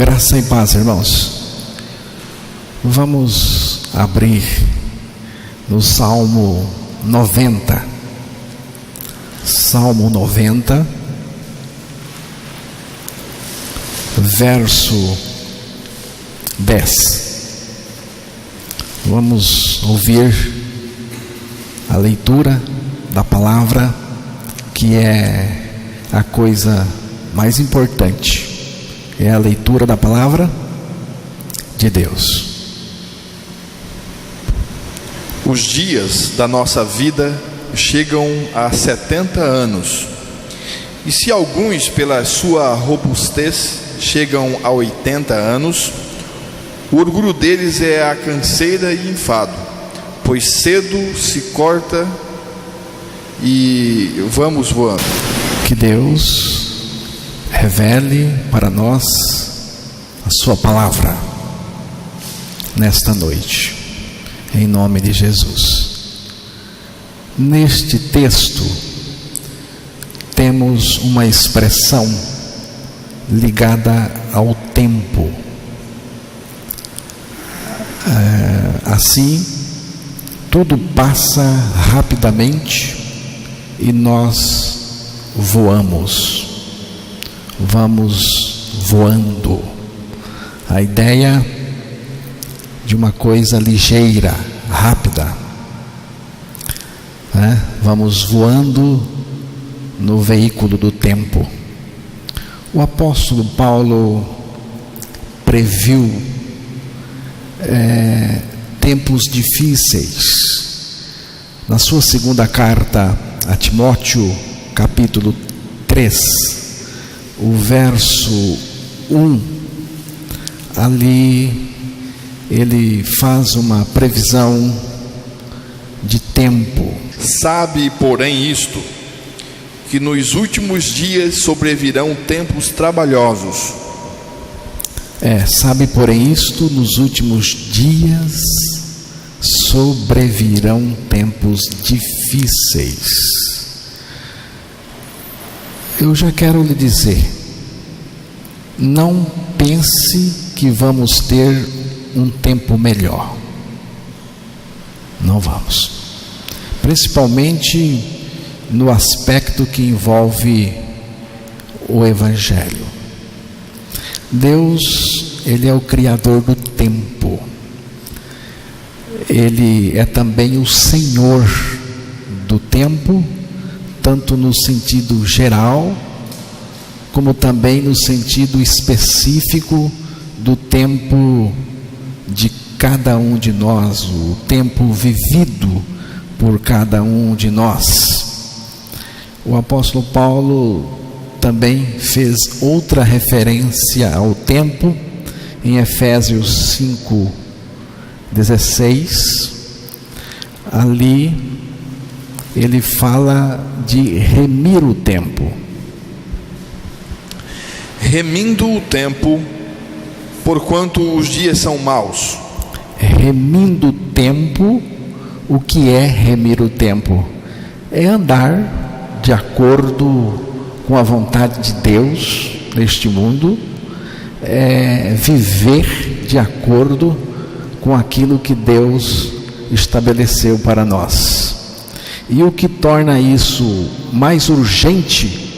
Graça e paz, irmãos. Vamos abrir no Salmo 90. Salmo 90, verso 10. Vamos ouvir a leitura da palavra, que é a coisa mais importante. É a leitura da palavra de Deus. Os dias da nossa vida chegam a 70 anos, e se alguns pela sua robustez chegam a 80 anos, o orgulho deles é a canseira e enfado, pois cedo se corta e vamos voando. Que Deus revele para nós a sua palavra nesta noite, em nome de Jesus. Neste texto temos uma expressão ligada ao tempo. Assim, tudo passa rapidamente e nós vamos voando. A ideia de uma coisa ligeira, rápida, né? Vamos voando no veículo do tempo. O apóstolo Paulo previu tempos difíceis. Na sua segunda carta a Timóteo, capítulo 3, o verso 1, ali ele faz uma previsão de tempo. Sabe, porém, isto, que nos últimos dias sobrevirão tempos trabalhosos. Sabe, porém, isto, nos últimos dias sobrevirão tempos difíceis. Eu já quero lhe dizer, não pense que vamos ter um tempo melhor. Não vamos. Principalmente no aspecto que envolve o Evangelho. Deus, Ele é o Criador do tempo. Ele é também o Senhor do tempo, tanto no sentido geral, como também no sentido específico do tempo de cada um de nós, o tempo vivido por cada um de nós. O apóstolo Paulo também fez outra referência ao tempo em Efésios 5:16. Ali ele fala de remir o tempo. Remindo o tempo, porquanto os dias são maus. Remindo o tempo. O que é remir o tempo? É andar de acordo com a vontade de Deus neste mundo, é viver de acordo com aquilo que Deus estabeleceu para nós. E o que torna isso mais urgente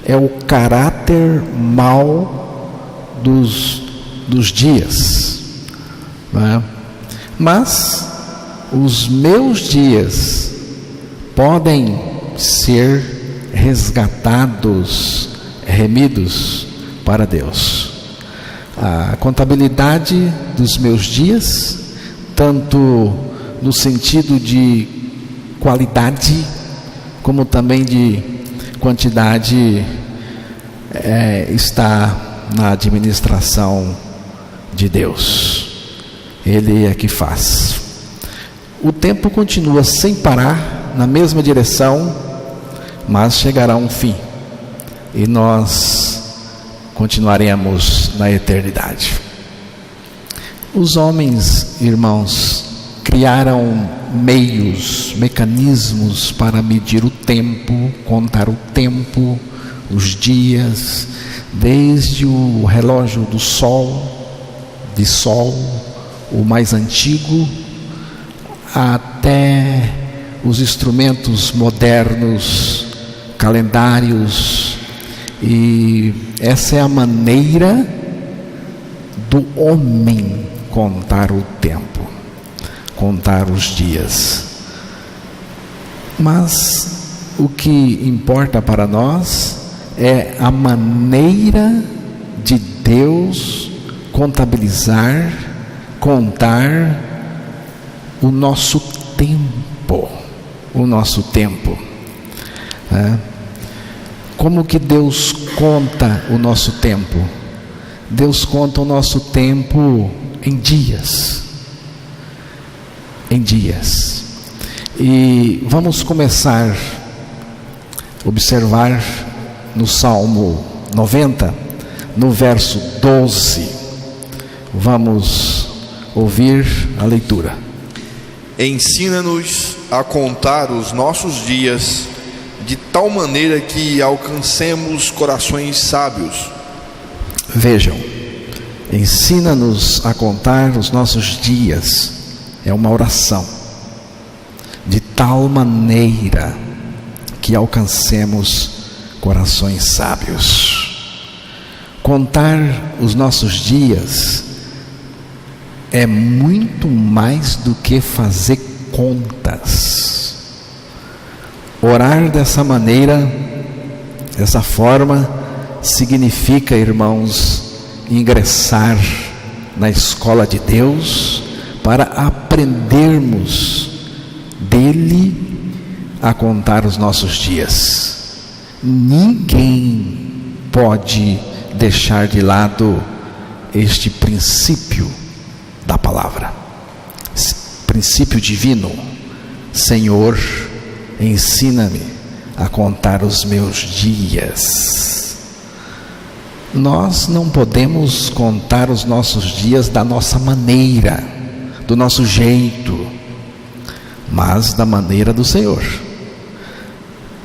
é o caráter mau dos dias, não é? Mas os meus dias podem ser resgatados, remidos para Deus. A contabilidade dos meus dias, tanto no sentido de qualidade, como também de quantidade, está na administração de Deus. Ele é que faz. O tempo continua sem parar, na mesma direção, mas chegará um fim, e nós continuaremos na eternidade. Os homens, irmãos, criaram mecanismos para medir o tempo, contar o tempo, os dias, desde o relógio de sol, o mais antigo, até os instrumentos modernos, calendários, e essa é a maneira do homem contar o tempo, contar os dias. Mas o que importa para nós é a maneira de Deus contabilizar, contar o nosso tempo. Como que Deus conta o nosso tempo? Deus conta o nosso tempo em dias. E vamos começar a observar no Salmo 90, no verso 12. Vamos ouvir a leitura. Ensina-nos a contar os nossos dias de tal maneira que alcancemos corações sábios. Vejam, ensina-nos a contar os nossos dias, é uma oração, de tal maneira que alcancemos corações sábios. Contar os nossos dias é muito mais do que fazer contas. Orar dessa maneira, dessa forma, significa, irmãos, ingressar na escola de Deus para aprendermos dele a contar os nossos dias. Ninguém pode deixar de lado este princípio da palavra, princípio divino. Senhor, ensina-me a contar os meus dias. Nós não podemos contar os nossos dias da nossa maneira, do nosso jeito, mas da maneira do Senhor.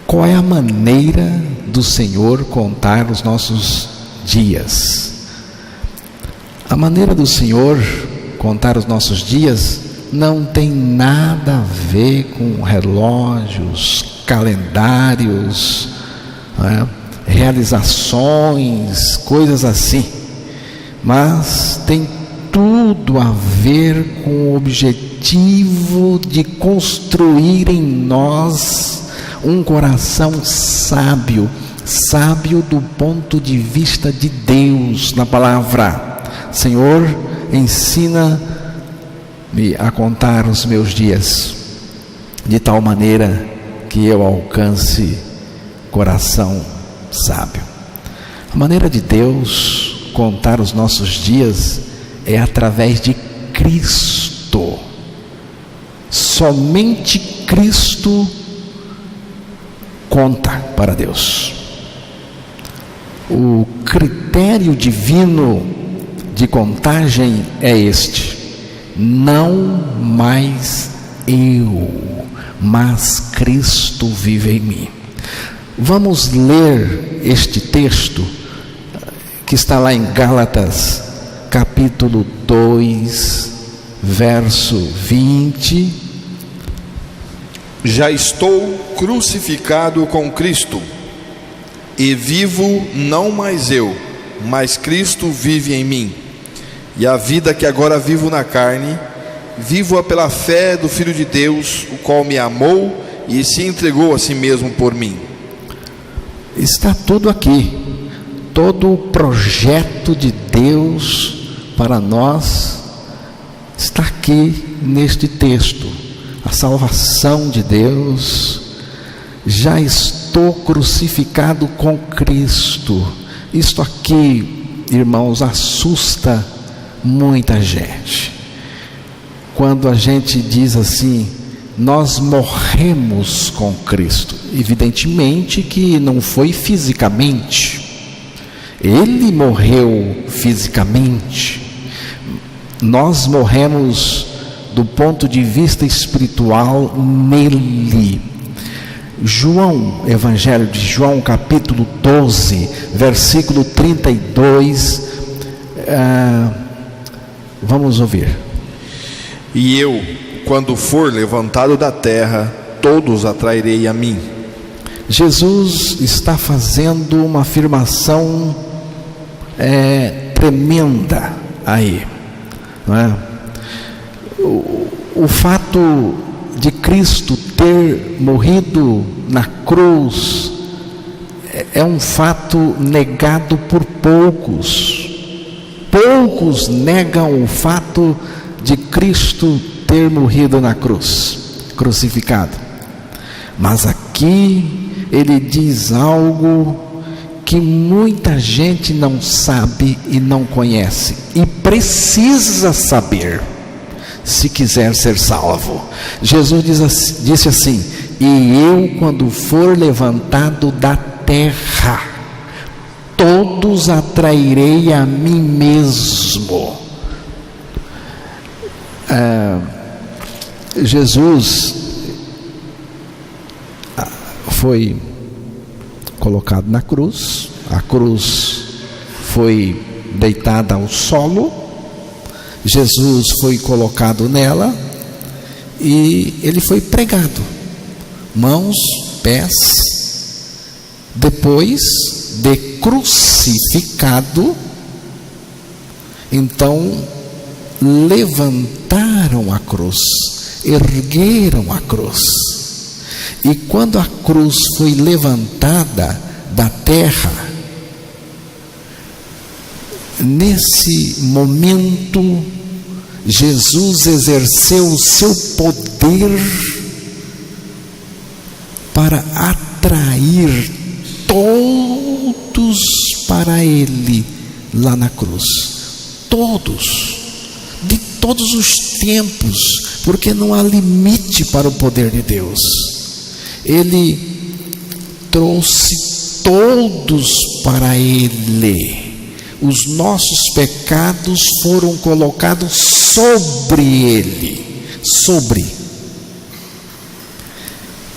Qual é a maneira do Senhor contar os nossos dias? A maneira do Senhor contar os nossos dias não tem nada a ver com relógios, calendários, realizações, coisas assim, mas tem tudo a ver com o objetivo de construir em nós um coração sábio do ponto de vista de Deus na palavra. Senhor, ensina-me a contar os meus dias de tal maneira que eu alcance coração sábio. A maneira de Deus contar os nossos dias é através de Cristo. Somente Cristo conta para Deus. O critério divino de contagem é este: não mais eu, mas Cristo vive em mim. Vamos ler este texto que está lá em Gálatas, capítulo 2, verso 20. Já estou crucificado com Cristo, e vivo não mais eu, mas Cristo vive em mim. E a vida que agora vivo na carne, vivo-a pela fé do Filho de Deus, o qual me amou e se entregou a si mesmo por mim. Está tudo aqui, todo o projeto de Deus para nós está aqui neste texto. A salvação de Deus. Já estou crucificado com Cristo. Isto aqui, irmãos, assusta muita gente. Quando a gente diz assim, nós morremos com Cristo. Evidentemente que não foi fisicamente. Ele morreu fisicamente. Nós morremos do ponto de vista espiritual nele. João, Evangelho de João, capítulo 12, versículo 32. Vamos ouvir. E eu, quando for levantado da terra, todos atrairei a mim. Jesus está fazendo uma afirmação tremenda aí, não é? O fato de Cristo ter morrido na cruz é um fato negado por poucos. Poucos negam o fato de Cristo ter morrido na cruz, crucificado. Mas aqui ele diz algo que muita gente não sabe e não conhece, e precisa saber, se quiser ser salvo. Jesus disse assim: e eu, quando for levantado da terra, todos atrairei a mim mesmo. Jesus foi colocado na cruz, a cruz foi deitada ao solo, Jesus foi colocado nela e ele foi pregado, mãos, pés. Depois de crucificado, então levantaram a cruz, ergueram a cruz. E quando a cruz foi levantada da terra, nesse momento Jesus exerceu o seu poder para atrair todos para Ele lá na cruz. Todos, de todos os tempos, porque não há limite para o poder de Deus. Ele trouxe todos para Ele. Os nossos pecados foram colocados sobre Ele,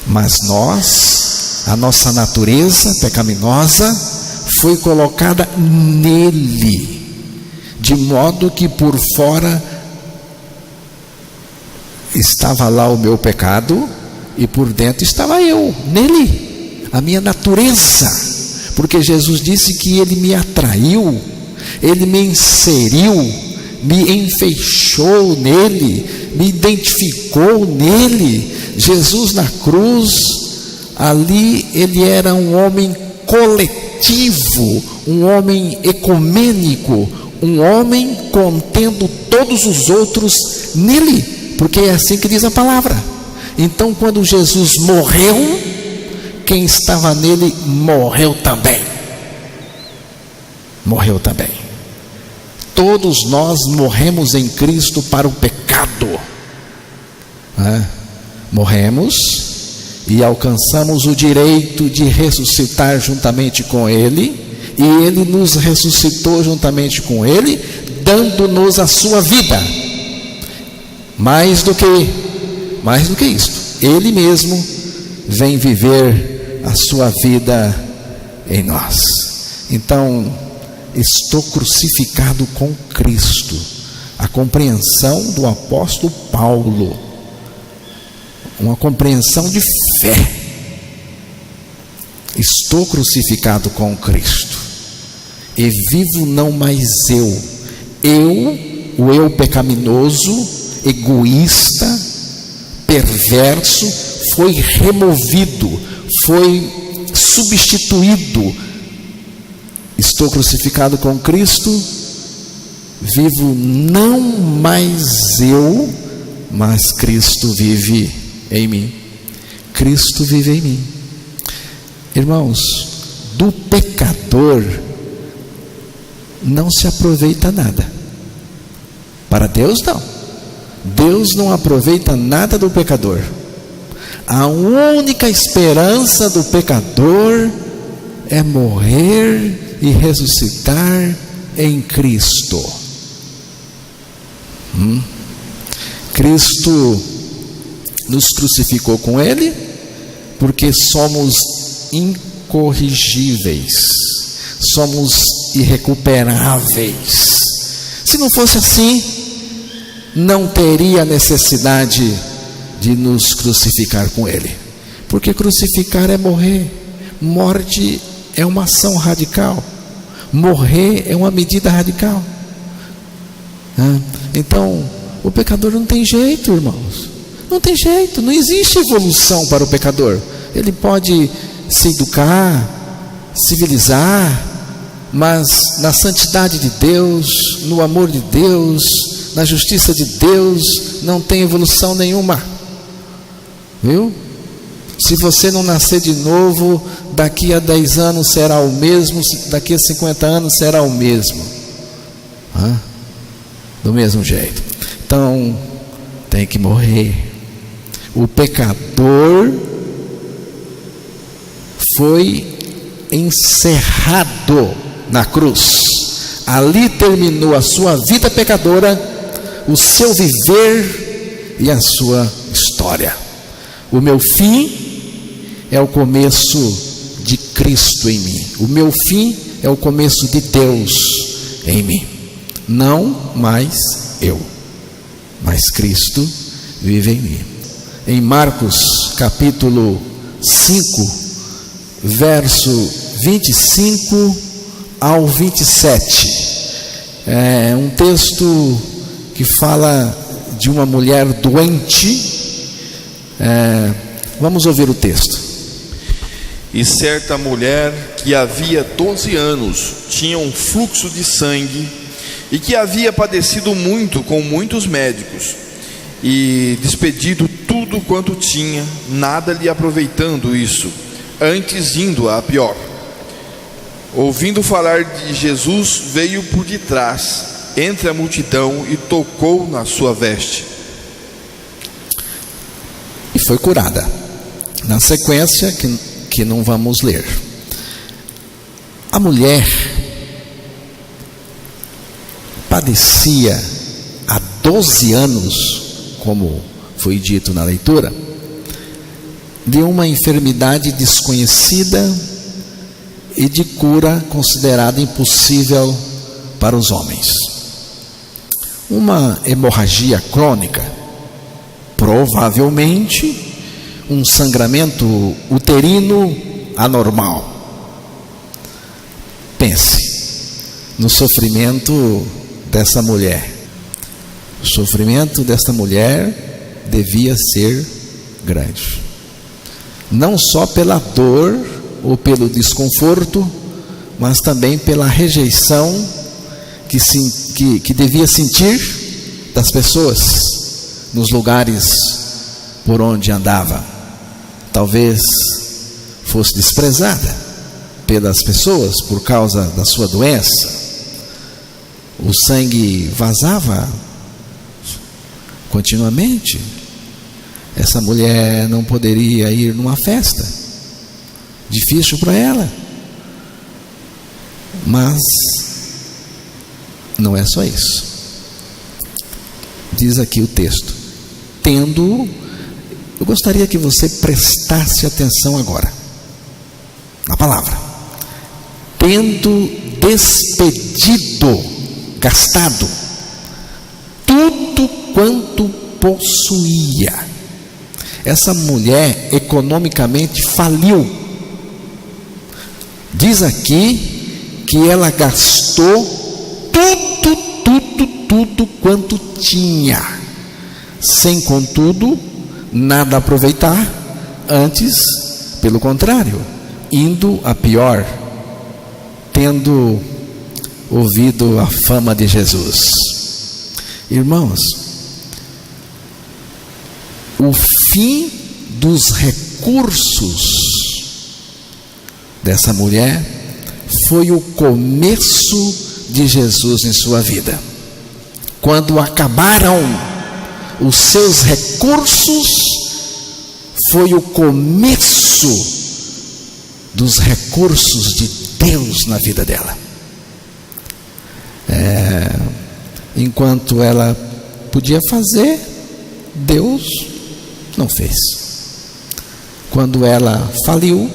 mas nós, a nossa natureza pecaminosa foi colocada nele, de modo que por fora estava lá o meu pecado e por dentro estava eu, nele, a minha natureza. Porque Jesus disse que Ele me atraiu, Ele me inseriu, me enfeixou nele, me identificou nele. Jesus na cruz, ali Ele era um homem coletivo, um homem ecumênico, um homem contendo todos os outros nele, porque é assim que diz a palavra. Então, quando Jesus morreu, quem estava nele morreu também. Morreu também. Todos nós morremos em Cristo para o pecado. Morremos e alcançamos o direito de ressuscitar juntamente com Ele, e Ele nos ressuscitou juntamente com Ele, dando-nos a sua vida. Mais do que isto, Ele mesmo vem viver a sua vida em nós. Então, estou crucificado com Cristo. A compreensão do apóstolo Paulo, uma compreensão de fé. Estou crucificado com Cristo, e vivo não mais o eu pecaminoso, egoísta, perverso, foi removido, foi substituído. Estou crucificado com Cristo, vivo não mais eu, mas Cristo vive em mim. Cristo vive em mim. Irmãos, do pecador não se aproveita nada. Para Deus não. Deus não aproveita nada do pecador. A única esperança do pecador é morrer e ressuscitar em Cristo. Cristo nos crucificou com Ele porque somos incorrigíveis, somos irrecuperáveis. Se não fosse assim, não teria necessidade de nos crucificar com Ele, porque crucificar é morrer. Morte é uma ação radical, morrer é uma medida radical. Então o pecador não tem jeito, irmãos, não tem jeito, não existe evolução para o pecador. Ele pode se educar, civilizar, mas na santidade de Deus, no amor de Deus, na justiça de Deus, não tem evolução nenhuma. Viu? Se você não nascer de novo, daqui a 10 anos será o mesmo, daqui a 50 anos será o mesmo. Do mesmo jeito. Então, tem que morrer. O pecador foi encerrado na cruz. Ali terminou a sua vida pecadora, o seu viver e a sua história. O meu fim é o começo de Cristo em mim. O meu fim é o começo de Deus em mim. Não mais eu, mas Cristo vive em mim. Em Marcos capítulo 5, verso 25 ao 27, é um texto que fala de uma mulher doente. Vamos ouvir o texto. E certa mulher que havia 12 anos tinha um fluxo de sangue e que havia padecido muito com muitos médicos e despedido tudo quanto tinha, nada lhe aproveitando isso, antes indo a pior. Ouvindo falar de Jesus, veio por detrás, entre a multidão, e tocou na sua veste. E foi curada. Na sequência, que não vamos ler. A mulher padecia há 12 anos, como foi dito na leitura, de uma enfermidade desconhecida e de cura considerada impossível para os homens. Uma hemorragia crônica, provavelmente um sangramento uterino anormal. Pense no sofrimento dessa mulher. O sofrimento desta mulher devia ser grande, não só pela dor ou pelo desconforto, mas também pela rejeição que devia sentir das pessoas nos lugares por onde andava. Talvez fosse desprezada pelas pessoas por causa da sua doença. O sangue vazava continuamente. Essa mulher não poderia ir numa festa, difícil para ela. Mas não é só isso. Diz aqui o texto: eu gostaria que você prestasse atenção agora na palavra. Tendo despedido, gastado tudo quanto possuía. Essa mulher economicamente faliu. Diz aqui que ela gastou tudo quanto tinha, sem contudo nada aproveitar, antes, pelo contrário, indo a pior, tendo ouvido a fama de Jesus. Irmãos, o fim dos recursos dessa mulher foi o começo de Jesus em sua vida. Quando acabaram os seus recursos, foi o começo dos recursos de Deus na vida dela. Enquanto ela podia fazer, Deus não fez. quando ela faliu,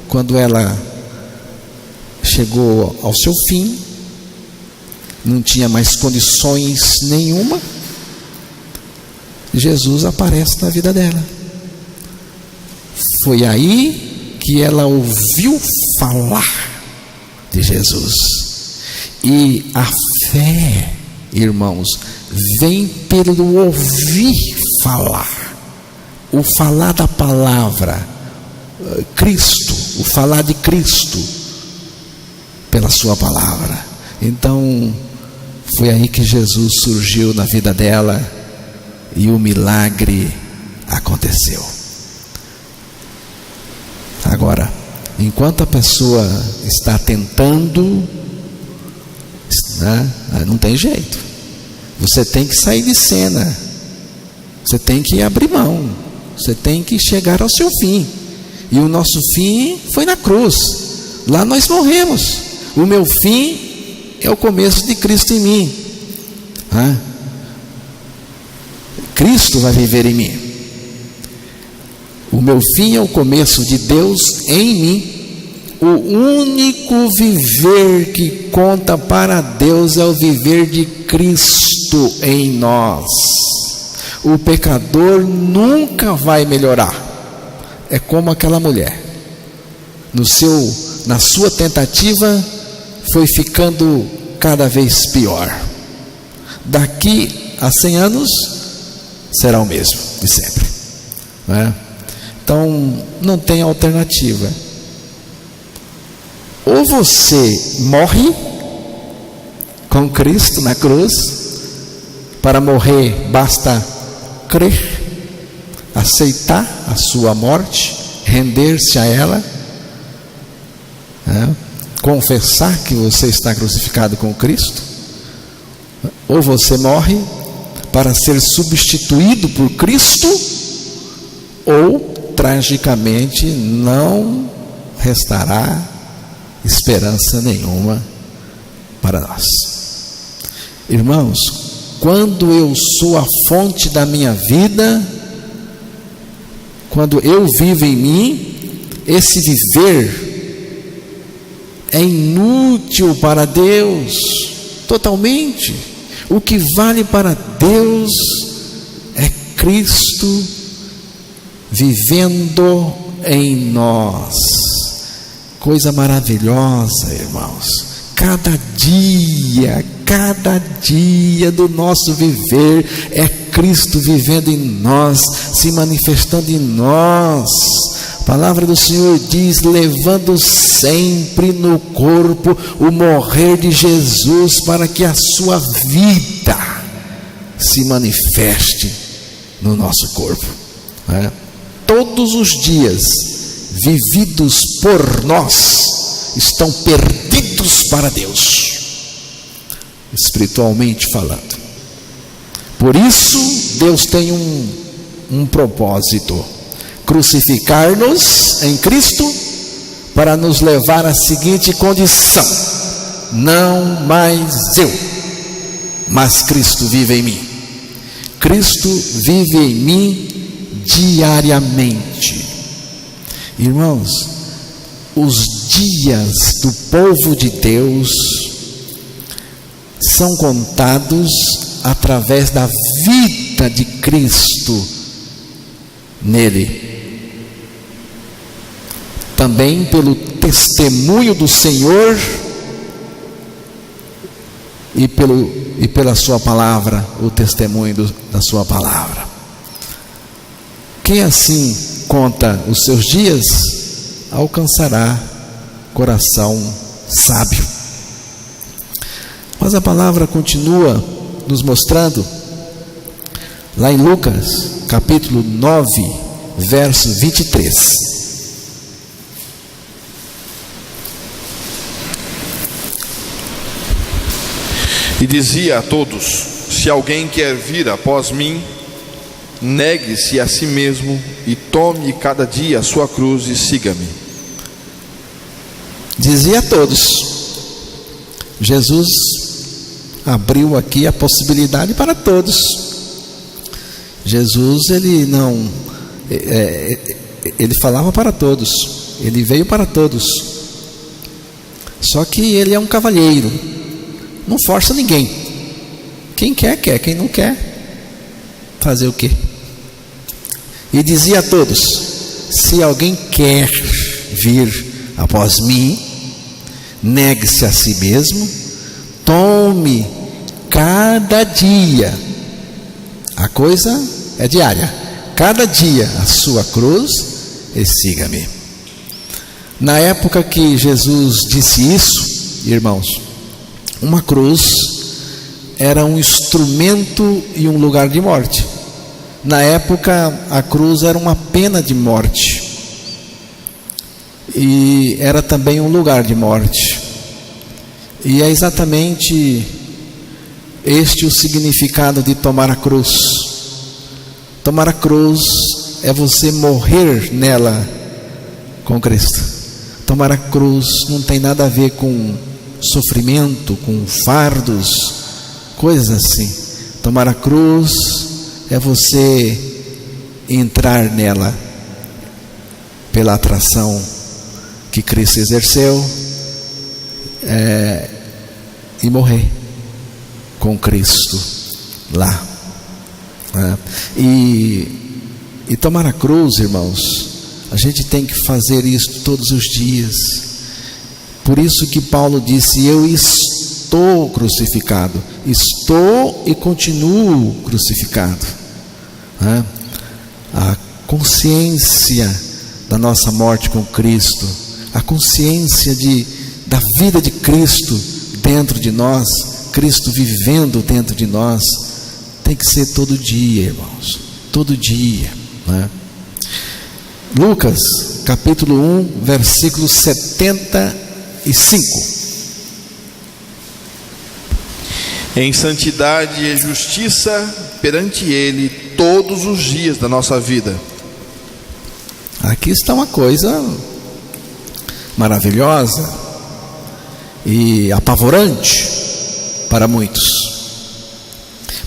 quando ela chegou ao seu fim, não tinha mais condições nenhuma, Jesus aparece na vida dela. Foi aí que ela ouviu falar de Jesus. E a fé, irmãos, vem pelo ouvir falar. O falar da palavra, Cristo, o falar de Cristo pela sua palavra. Então, foi aí que Jesus surgiu na vida dela e o milagre aconteceu. Agora, enquanto a pessoa está tentando, né, não tem jeito. Você tem que sair de cena. Você tem que abrir mão. Você tem que chegar ao seu fim. E o nosso fim foi na cruz. Lá nós morremos. O meu fim é o começo de Cristo em mim. Cristo vai viver em mim. O meu fim é o começo de Deus em mim. O único viver que conta para Deus é o viver de Cristo em nós. O pecador nunca vai melhorar. É como aquela mulher. Na sua tentativa, foi ficando cada vez pior. Daqui a 100 anos, será o mesmo de sempre. Não é? Então, não tem alternativa. Ou você morre com Cristo na cruz. Para morrer basta crer, aceitar a sua morte, render-se a ela, confessar que você está crucificado com Cristo. Ou você morre para ser substituído por Cristo, ou tragicamente não restará esperança nenhuma para nós. Irmãos, quando eu sou a fonte da minha vida, quando eu vivo em mim, esse viver é inútil para Deus, totalmente. O que vale para Deus é Cristo vivendo em nós. Coisa maravilhosa, irmãos. Cada dia do nosso viver é Cristo vivendo em nós, se manifestando em nós. A palavra do Senhor diz: levando sempre no corpo o morrer de Jesus, para que a sua vida se manifeste no nosso corpo. Todos os dias vividos por nós estão perdidos para Deus, espiritualmente falando. Por isso Deus tem um propósito: crucificar-nos em Cristo, para nos levar à seguinte condição: não mais eu, mas Cristo vive em mim. Cristo vive em mim diariamente. Irmãos, os dias do povo de Deus são contados através da vida de Cristo nele. Também pelo testemunho do Senhor e pela sua palavra, o testemunho da sua palavra. Quem assim conta os seus dias, alcançará coração sábio. Mas a palavra continua nos mostrando, lá em Lucas, capítulo 9, verso 23. E dizia a todos: se alguém quer vir após mim, negue-se a si mesmo e tome cada dia a sua cruz e siga-me. Dizia a todos. Jesus abriu aqui a possibilidade para todos. Jesus, ele não ele falava para todos, ele veio para todos. Só que ele é um cavalheiro, não força ninguém. Quem quer, quer. Quem não quer, fazer o quê? E dizia a todos: se alguém quer vir após mim, negue-se a si mesmo, tome cada dia, a coisa é diária, cada dia a sua cruz e siga-me. Na época que Jesus disse isso, irmãos, uma cruz era um instrumento e um lugar de morte. Na época, a cruz era uma pena de morte e era também um lugar de morte. E é exatamente este o significado de tomar a cruz. Tomar a cruz é você morrer nela com Cristo. Tomar a cruz não tem nada a ver com sofrimento, com fardos, coisas assim. Tomar a cruz é você entrar nela pela atração que Cristo exerceu, e morrer com Cristo lá. E tomar a cruz, irmãos, a gente tem que fazer isso todos os dias. Por isso que Paulo disse: eu estou crucificado, estou e continuo crucificado. A consciência da nossa morte com Cristo, a consciência da vida de Cristo dentro de nós, Cristo vivendo dentro de nós, tem que ser todo dia, irmãos, todo dia, Lucas capítulo 1, versículo 75. Em santidade e justiça perante Ele todos os dias da nossa vida. Aqui está uma coisa maravilhosa e apavorante para muitos,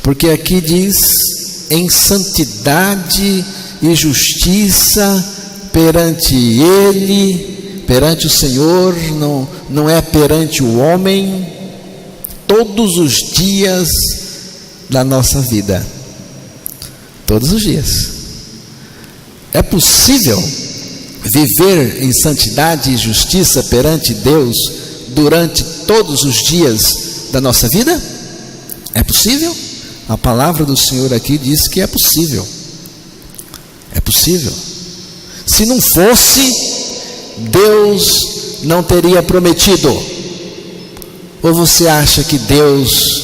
porque aqui diz: em santidade e justiça perante Ele, perante o Senhor, não é perante o homem, todos os dias da nossa vida, todos os dias. É possível viver em santidade e justiça perante Deus durante todos os dias da nossa vida? É possível? A palavra do Senhor aqui diz que é possível. É possível. Se não fosse, Deus não teria prometido. Ou você acha que Deus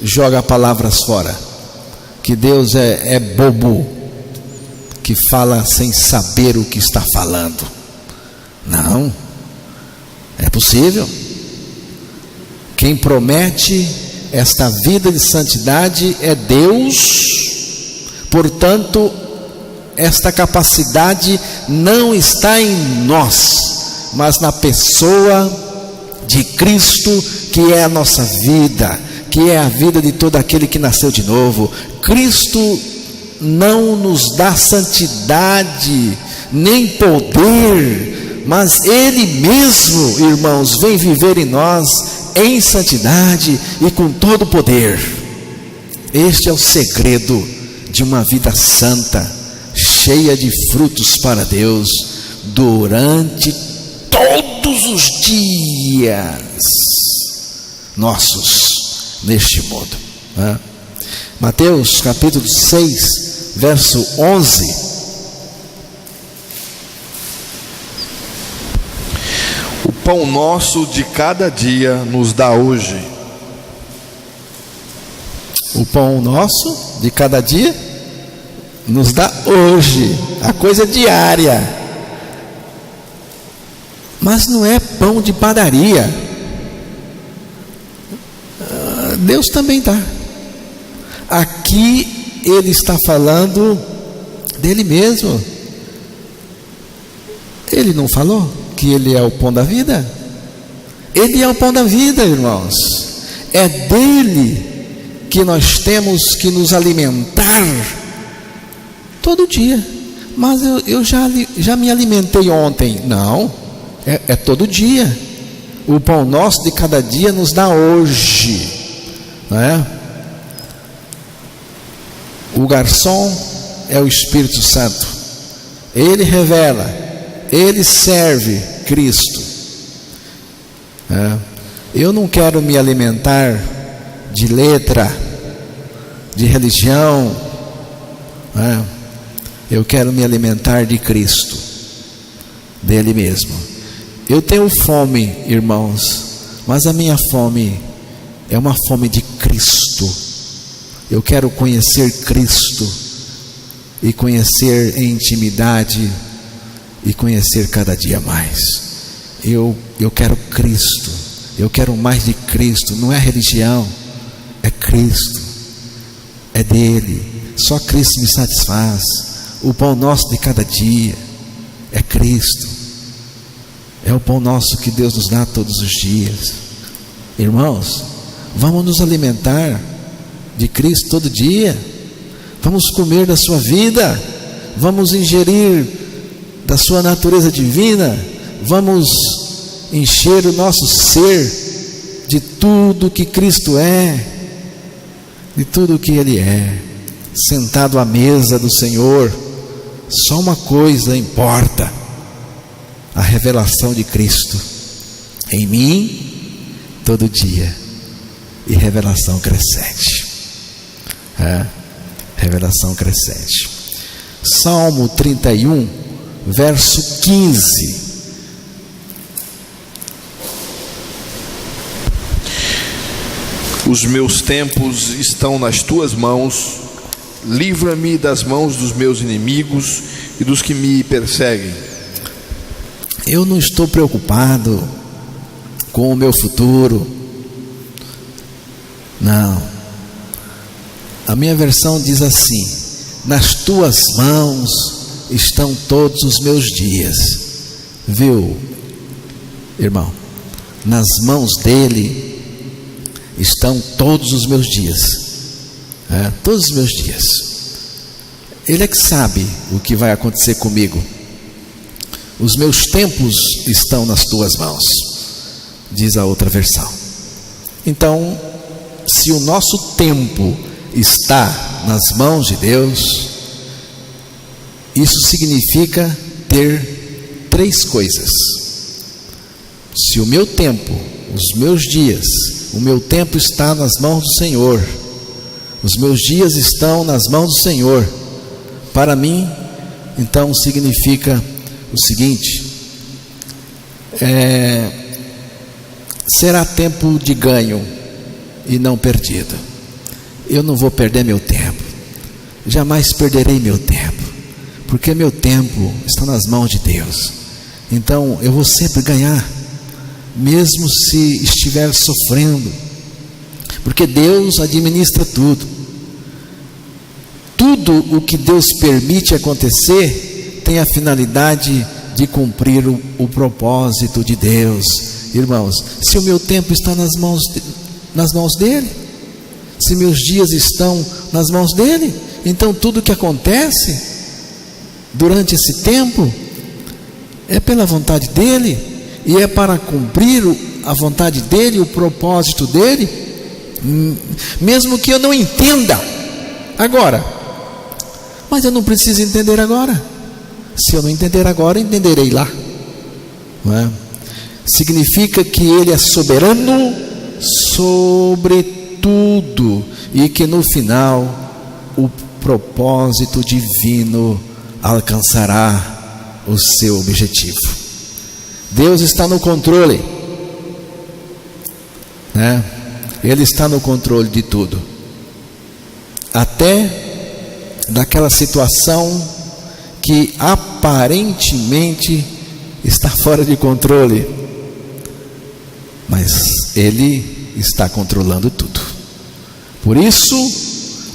joga palavras fora? Que Deus é bobo, que fala sem saber o que está falando? Não, é possível. Quem promete esta vida de santidade é Deus. Portanto, esta capacidade não está em nós, mas na pessoa de Cristo, que é a nossa vida, que é a vida de todo aquele que nasceu de novo. Cristo não nos dá santidade, nem poder, mas Ele mesmo, irmãos, vem viver em nós em santidade e com todo poder. Este é o segredo de uma vida santa, cheia de frutos para Deus, durante todos os dias nossos neste mundo. Mateus capítulo 6, verso 11. O pão nosso de cada dia nos dá hoje. O pão nosso de cada dia nos dá hoje, a coisa diária. Mas não é pão de padaria. Deus também dá. Aqui Ele está falando dele mesmo. Ele não falou que Ele é o pão da vida? Ele é o pão da vida, irmãos. É dele que nós temos que nos alimentar todo dia. Mas eu já me alimentei ontem. Não, é todo dia. O pão nosso de cada dia nos dá hoje, não é? O garçom é o Espírito Santo. Ele revela, ele serve Cristo. Eu não quero me alimentar de letra, de religião. Eu quero me alimentar de Cristo, dele mesmo. Eu tenho fome, irmãos, mas a minha fome é uma fome de Cristo. Eu quero conhecer Cristo e conhecer em intimidade e conhecer cada dia mais. Eu quero Cristo, eu quero mais de Cristo. Não é religião, é Cristo, é dele. Só Cristo me satisfaz. O pão nosso de cada dia é Cristo. É o pão nosso que Deus nos dá todos os dias. Irmãos, vamos nos alimentar de Cristo todo dia. Vamos comer da sua vida. Vamos ingerir da sua natureza divina. Vamos encher o nosso ser de tudo que Cristo é, de tudo que Ele é. Sentado à mesa do Senhor, só uma coisa importa: a revelação de Cristo em mim todo dia, e revelação crescente. Revelação crescente. Salmo 31, verso 15. Os meus tempos estão nas tuas mãos. Livra-me das mãos dos meus inimigos e dos que me perseguem. Eu não estou preocupado com o meu futuro. Não. A minha versão diz assim: nas tuas mãos estão todos os meus dias. Viu, irmão? Nas mãos dele estão todos os meus dias. Todos os meus dias. Ele é que sabe o que vai acontecer comigo. Os meus tempos estão nas tuas mãos, diz a outra versão. Então, se o nosso tempo está nas mãos de Deus, isso significa ter três coisas. Se o meu tempo, os meus dias, o meu tempo está nas mãos do Senhor, os meus dias estão nas mãos do Senhor, para mim, então significa o seguinte: será tempo de ganho e não perdido. Eu não vou perder meu tempo, jamais perderei meu tempo, porque meu tempo está nas mãos de Deus. Então eu vou sempre ganhar, mesmo se estiver sofrendo, porque Deus administra tudo. Tudo o que Deus permite acontecer tem a finalidade de cumprir o propósito de Deus. Irmãos, se o meu tempo está nas mãos dele, se meus dias estão nas mãos dele, então tudo o que acontece durante esse tempo é pela vontade dele, e é para cumprir a vontade dele, o propósito dele, mesmo que eu não entenda agora. Mas eu não preciso entender agora. Se eu não entender agora, entenderei lá. Não é? Significa que Ele é soberano sobre tudo, e que no final o propósito divino alcançará o seu objetivo. Deus está no controle, né? Ele está no controle de tudo, até daquela situação que aparentemente está fora de controle, mas Ele está controlando tudo. Por isso,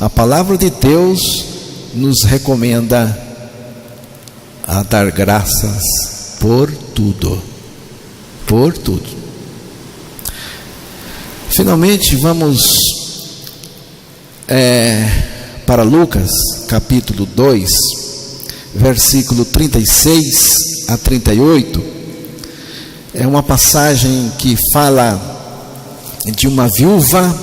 a palavra de Deus nos recomenda a dar graças por tudo. Por tudo. Finalmente, vamos para Lucas, capítulo 2, versículo 36 a 38, é uma passagem que fala de uma viúva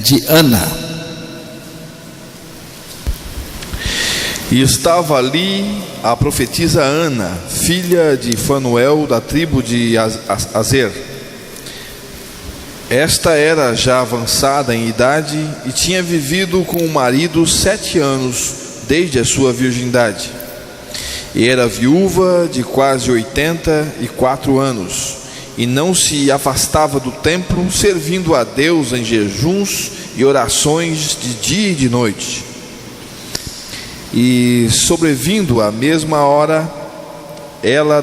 de Ana. E estava ali a profetisa Ana, filha de Fanuel, da tribo de Azer. Esta era já avançada em idade e tinha vivido com o marido 7 anos, desde a sua virgindade. E era viúva de quase 84 anos, e não se afastava do templo, servindo a Deus em jejuns e orações de dia e de noite. E sobrevindo à mesma hora, ela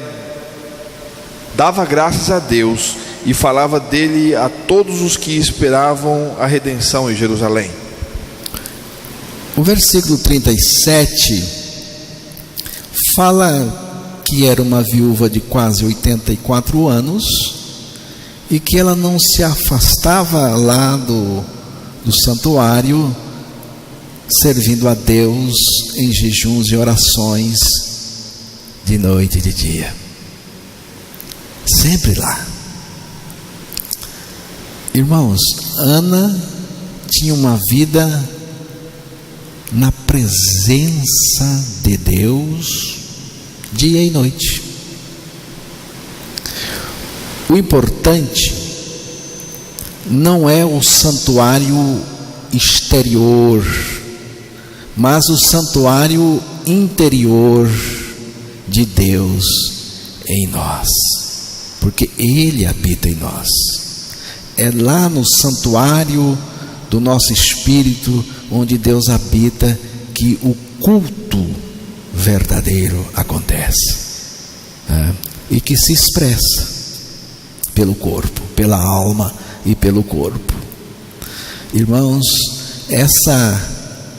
dava graças a Deus e falava dele a todos os que esperavam a redenção em Jerusalém. O versículo 37 fala que era uma viúva de quase 84 anos e que ela não se afastava lá do santuário, servindo a Deus em jejuns e orações de noite e de dia. Sempre lá. Irmãos, Ana tinha uma vida na presença de Deus dia e noite. O importante não é o santuário exterior, mas o santuário interior de Deus em nós, porque Ele habita em nós. É lá no santuário do nosso espírito, onde Deus habita, que o culto verdadeiro acontece, e que se expressa pelo corpo, pela alma e pelo corpo. Irmãos, essa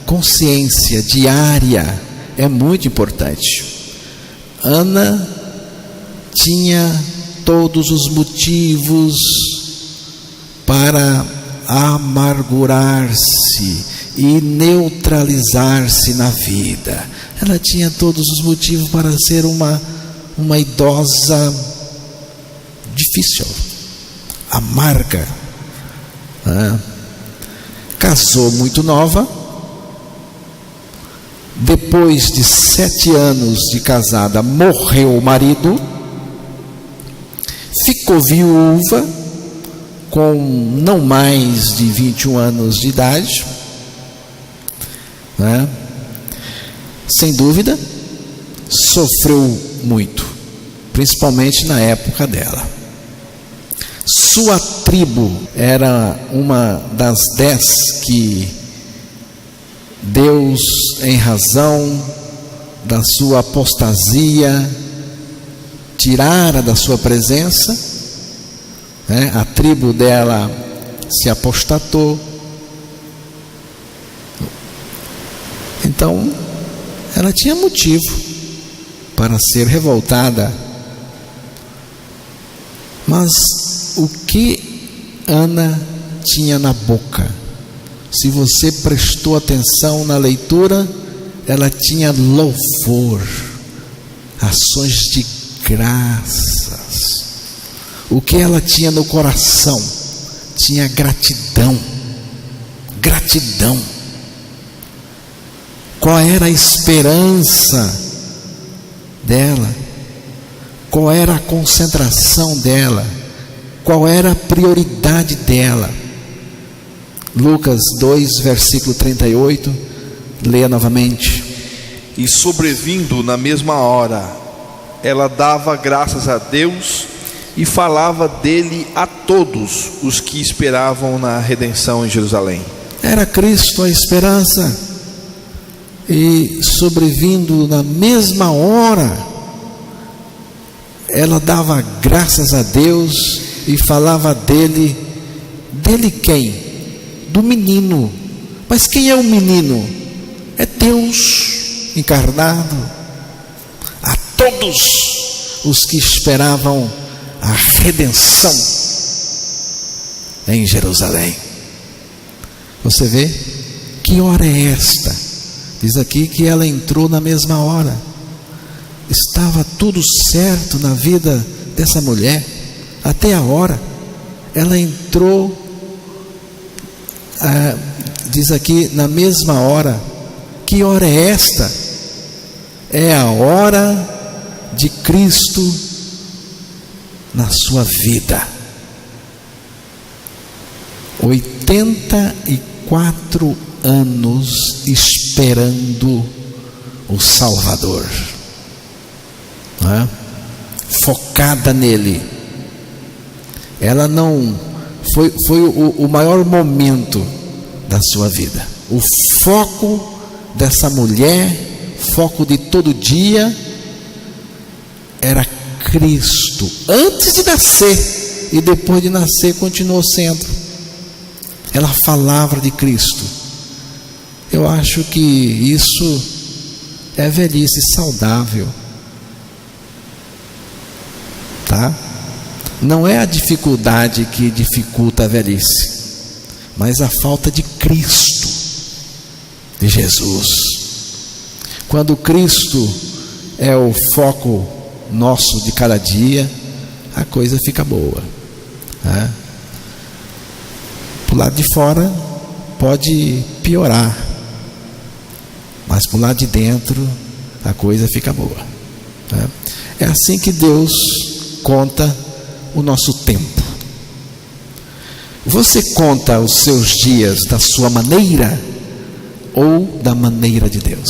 consciência diária é muito importante. Ana tinha todos os motivos para amargurar-se e neutralizar-se na vida. Ela tinha todos os motivos para ser uma idosa difícil, amarga. Casou muito nova. Depois de 7 anos de casada, morreu o marido. Ficou viúva com não mais de 21 anos de idade, sem dúvida, sofreu muito, principalmente na época dela. Sua tribo era uma das 10 que Deus, em razão da sua apostasia, tirara da sua presença. A tribo dela se apostatou. Então, ela tinha motivo para ser revoltada. Mas o que Ana tinha na boca? Se você prestou atenção na leitura, ela tinha louvor, ações de graças. O que ela tinha no coração? Tinha gratidão. Gratidão. Qual era a esperança dela? Qual era a concentração dela? Qual era a prioridade dela? Lucas 2, versículo 38, leia novamente. E sobrevindo na mesma hora, ela dava graças a Deus e falava dele a todos os que esperavam na redenção em Jerusalém. Era Cristo a esperança. E sobrevindo na mesma hora, ela dava graças a Deus e falava dele. Dele quem? Do menino. Mas quem é o menino? É Deus encarnado. A todos os que esperavam a redenção em Jerusalém. Você vê? Que hora é esta Diz aqui que ela entrou na mesma hora. Estava tudo certo na vida dessa mulher, até a hora. Ela entrou, diz aqui, na mesma hora. Que hora é esta? É a hora de Cristo na sua vida. 84 anos esperando o Salvador, não é? Focada nele. Ela não foi o maior momento da sua vida. O foco dessa mulher, foco de todo dia, era Cristo, antes de nascer, e depois de nascer continuou sendo. Ela falava de Cristo. Eu acho que isso é velhice saudável, tá? Não é a dificuldade que dificulta a velhice, mas a falta de Cristo, de Jesus. Quando Cristo é o foco nosso de cada dia, a coisa fica boa, né? Pro lado de fora pode piorar, mas pro lado de dentro a coisa fica boa, né? É assim que Deus conta o nosso tempo. Você conta os seus dias da sua maneira ou da maneira de Deus?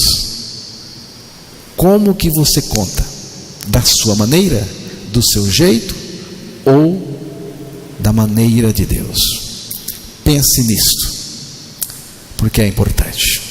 Como que você conta? Da sua maneira, do seu jeito ou da maneira de Deus? Pense nisto, porque é importante.